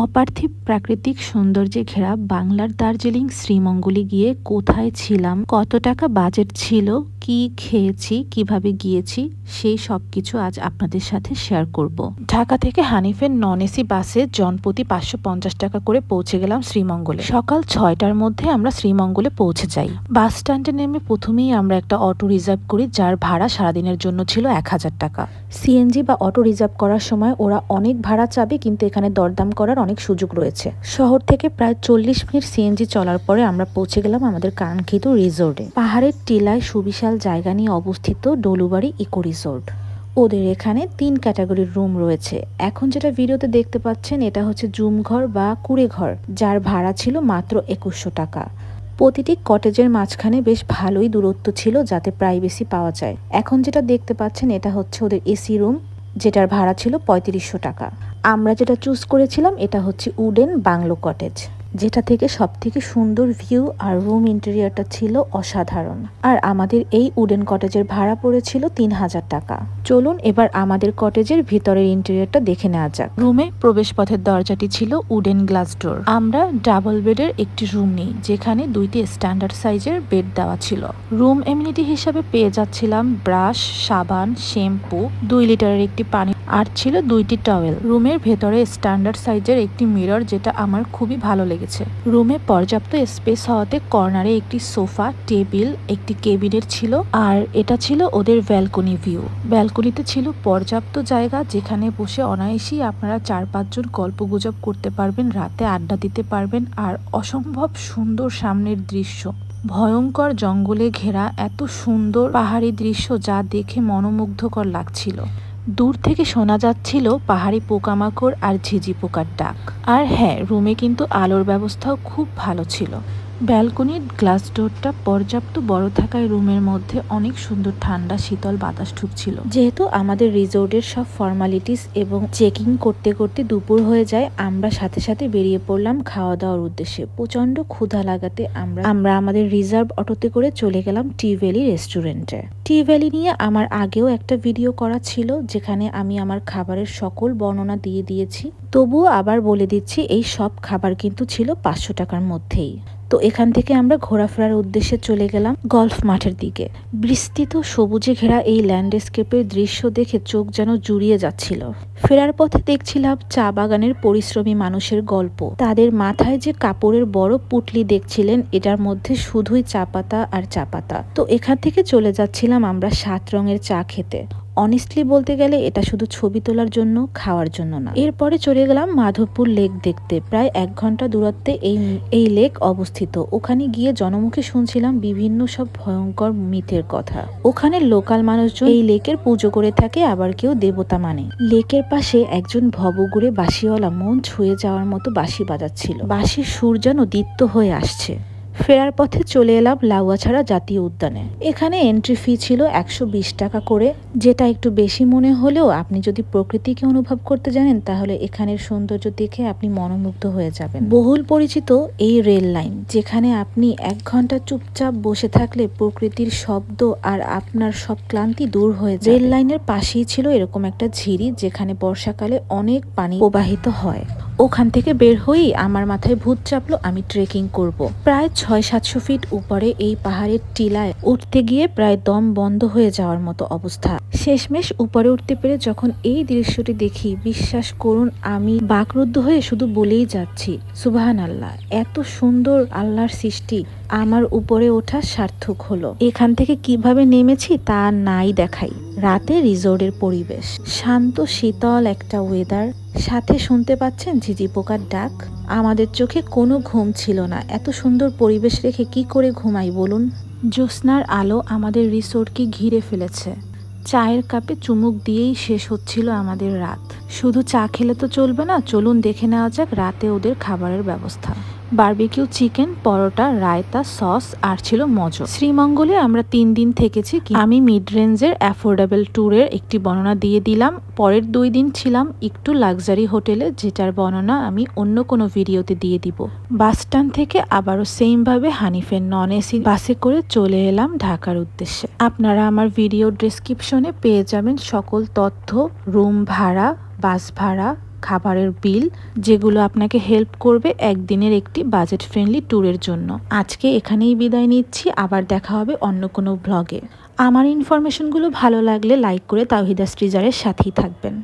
অপার্থিব প্রাকৃতিক সৌন্দর্যে ঘেরা বাংলার দার্জিলিং শ্রীমঙ্গলে গিয়ে কোথায় ছিলাম, কত টাকা বাজেট ছিল, কি খেয়েছি, কিভাবে গিয়েছি, সেই সবকিছু আজ আপনাদের সাথে শেয়ার করব। ঢাকা থেকে হানিফের নন এসি বাসে জনপ্রতি 550 টাকা করে পৌঁছে গেলাম শ্রীমঙ্গলে। সকাল 6টার মধ্যে আমরা শ্রীমঙ্গলে পৌঁছে যাই। বাস স্ট্যান্ডে নেমে প্রথমেই আমরা একটা অটো রিজার্ভ করি, যার ভাড়া সারাদিনের জন্য ছিল 1000 টাকা। সিএনজি বা অটো রিজার্ভ করার সময় ওরা অনেক ভাড়া চাবে, কিন্তু এখানে দরদাম করার অনেক সুযোগ রয়েছে। শহর থেকে প্রায় 40 মিনিট সিএনজি চলার পরে আমরা পৌঁছে গেলাম আমাদের কাঙ্ক্ষিত রিসোর্টে। পাহাড়ের টিলায় সুবিশাল জায়গা নিয়ে অবস্থিত ডলুবাড়ি ইকো রিসোর্ট। ওদের এখানে 3 ক্যাটাগরির রুম রয়েছে। এখন যেটা ভিডিওতে দেখতে পাচ্ছেন এটা হচ্ছে জুম ঘর বা কুড়ে ঘর, যার ভাড়া ছিল মাত্র 2100 টাকা। প্রতিটি কটেজের মাঝখানে বেশ ভালোই দূরত্ব ছিল, যাতে প্রাইভেসি পাওয়া যায়। এখন যেটা দেখতে পাচ্ছেন এটা হচ্ছে ওদের এসি রুম, যেটার ভাড়া ছিল 3500 টাকা। আমরা যেটা চুজ করেছিলাম এটা হচ্ছে উডেন বাংলো কটেজ, যেটা থেকে সব থেকে সুন্দর ভিউ আর রুম ইন্টেরিয়রটা ছিল অসাধারণ। আর আমাদের এই উডেন কটেজের ভাড়া পড়েছিল 3000 টাকা। চলুন এবার আমাদের কটেজের ভিতরের ইন্টেরিয়রটা দেখে নেওয়া যাক। রুমে প্রবেশপথের দরজাটি ছিল উডেন গ্লাস ডোর। আমরা ডাবল বেডের একটি রুম নিই, যেখানে 2টি স্ট্যান্ডার্ড সাইজের বেড দেওয়া ছিল। রুম এমিনিটি হিসাবে পেয়ে যাচ্ছিলাম ব্রাশ, সাবান, শ্যাম্পু, 2 লিটারের একটি পানি, আর ছিল 2টি টাওয়েল। রুমের ভেতরে স্ট্যান্ডার্ড সাইজের একটি মিরর, যেটা আমার খুবই ভালো লেগেছে। রুমে পর্যাপ্ত স্পেস হওয়াতে কর্নারে একটি সোফা, টেবিল, একটি কেবিনেট ছিল, আর এটা ছিল ওদের ব্যালকনি ভিউ। ব্যালকনিতে ছিল পর্যাপ্ত জায়গা, যেখানে বসে অনায়াসেই আপনারা 4-5 জন গল্পগুজব করতে পারবেন, রাতে আড্ডা দিতে পারবেন। আর অসম্ভব সুন্দর সামনের দৃশ্য, ভয়ঙ্কর জঙ্গলে ঘেরা এত সুন্দর পাহাড়ি দৃশ্য, যা দেখে মনোমুগ্ধকর লাগছিল। দূর থেকে শোনা যাচ্ছিল পাহাড়ি পোকামাকড় আর ঝিঝি পোকার ডাক। আর হ্যাঁ, রুমে কিন্তু আলোর ব্যবস্থাও খুব ভালো ছিল। ব্যালকনির গ্লাস ডোরটা পর্যাপ্ত বড় থাকায় রুমের মধ্যে অনেক সুন্দর ঠান্ডা শীতল বাতাস ঢুকছিল। যেহেতু আমাদের রিসোর্টের সব ফর্মালিটিস এবং চেকিং করতে করতে দুপুর হয়ে যায়, আমরা সাথে সাথে বেরিয়ে পড়লাম খাওয়া দাওয়ার উদ্দেশ্যে। প্রচন্ড ক্ষুধা লাগাতে আমরা আমাদের রিজার্ভ অটোতে করে চলে গেলাম টি ভ্যালি রেস্টুরেন্টে। টি ভ্যালি নিয়ে আমার আগেও একটা ভিডিও করা ছিল, যেখানে আমি আমার খাবারের সকল বর্ণনা দিয়ে দিয়েছি। তবুও আবার বলে দিচ্ছি, এই সব খাবার কিন্তু ছিল 500 টাকার মধ্যেই। তো এখান থেকে আমরা ঘোরাফেরার উদ্দেশ্যে চলে গেলাম গলফ মাঠের দিকে। বিস্তৃত সবুজে ঘেরা এই ল্যান্ডস্কেপের দৃশ্য দেখে চোখ যেন জুড়িয়ে যাচ্ছিল। ফেরার পথে দেখছিলাম চা বাগানের পরিশ্রমী মানুষের গল্প। তাদের মাথায় যে কাপড়ের বড় পুটলি দেখছিলেন, এটার মধ্যে শুধুই চা পাতা আর চা পাতা। তো এখান থেকে চলে যাচ্ছিলাম আমরা 7 রঙের চা খেতে। অনেস্টলি বলতে গেলে এটা শুধু ছবি তোলার জন্য, খাওয়ার জন্য না। এরপরে চলে গেলাম মাধবপুর লেক দেখতে। প্রায় 1 ঘন্টা দূরত্বে এই লেক অবস্থিত। ওখানে গিয়ে জনমুখে শুনছিলাম বিভিন্ন সব ভয়ঙ্কর মিথের কথা। ওখানে লোকাল মানুষজন এই লেকের পুজো করে থাকে, আবার কেউ দেবতা মানে। লেকের পাশে একজন ভবঘুরে বাঁশিওয়ালা মন ছুঁয়ে যাওয়ার মতো বাঁশি বাজাচ্ছিল। বাঁশির সুর যেন দীপ্ত হয়ে আসছে। ফেরার পথে চলে এলাম লাউয়াছড়া জাতীয় উদ্যানে। এখানে এন্ট্রি ফি ছিল 120 টাকা করে, যেটা একটু বেশি মনে হলেও আপনি যদি প্রকৃতিকে অনুভব করতে জানেন, তাহলে এখানের সৌন্দর্য দেখে আপনি মনোমুগ্ধ হয়ে যাবেন। বহুল পরিচিত এই রেল লাইন, যেখানে আপনি 1 ঘন্টা চুপচাপ বসে থাকলে প্রকৃতির শব্দ আর আপনার সব ক্লান্তি দূর হয়ে যায়। রেল লাইনের পাশেই ছিল এরকম একটা ঝিরি, যেখানে বর্ষাকালে অনেক পানি প্রবাহিত হয়। ওখান থেকে বের হয়েই আমার মাথায় ভূত চাপলো, আমি ট্রেকিং করব। প্রায় 600-700 ফিট উপরে এই পাহাড়ের টিলায় উঠতে গিয়ে প্রায় দম বন্ধ হয়ে যাওয়ার মতো অবস্থা। শেষমেশ উপরে উঠতে পেরে যখন এই দৃশ্যটি দেখি, বিশ্বাস করুন আমি বাকরুদ্ধ হয়ে শুধু বলেই যাচ্ছি, সুবহানাল্লাহ, এত সুন্দর আল্লাহর সৃষ্টি। আমার উপরে ওঠা সার্থক হলো। এখান থেকে কিভাবে নেমেছি তা নাই দেখাই। রাতে রিসোর্টের পরিবেশ শান্ত শীতল একটা ওয়েদার, সাথে শুনতে পাচ্ছেন ঝিঝি পোকার ডাক। আমাদের চোখে কোনো ঘুম ছিল না। এত সুন্দর পরিবেশ রেখে কি করে ঘুমাই বলুন? জ্যোৎস্নার আলো আমাদের রিসোর্টকে ঘিরে ফেলেছে। চায়ের কাপে চুমুক দিয়েই শেষ হচ্ছিল আমাদের রাত। শুধু চা খেলে তো চলবে না, চলুন দেখে নেওয়া যাক রাতে ওদের খাবারের ব্যবস্থা। বারবিকিউ চিকেন, পরোটা, রায়তা, সস আর ছিল মজো। শ্রীমঙ্গলে আমরা 3 দিন থেকেছি। আমি মিড রেঞ্জের অ্যাফোর্ডেবল ট্যুরের একটি বর্ণনা দিয়ে দিলাম। পরের 2 দিন ছিলাম একটু লাক্সারি হোটেলে, যেটার বর্ণনা আমি অন্য কোনো ভিডিওতে দিয়ে দিব। বাস স্ট্যান্ড থেকে আবারও সেমভাবে হানিফের নন এসি বাসে করে চলে এলাম ঢাকার উদ্দেশ্যে। আপনারা আমার ভিডিও ডেসক্রিপশনে পেয়ে যাবেন সকল তথ্য, রুম ভাড়া, বাস ভাড়া, খাবারের বিল, যেগুলো আপনাকে হেল্প করবে একদিনের একটি বাজেট ফ্রেন্ডলি ট্যুরের জন্য। আজকে এখানেই বিদায় নিচ্ছি, আবার দেখা হবে অন্য কোনো ব্লগে। আমার ইনফরমেশনগুলো ভালো লাগলে লাইক করে তাওহিদা শ্রীজারের সাথেই থাকবেন।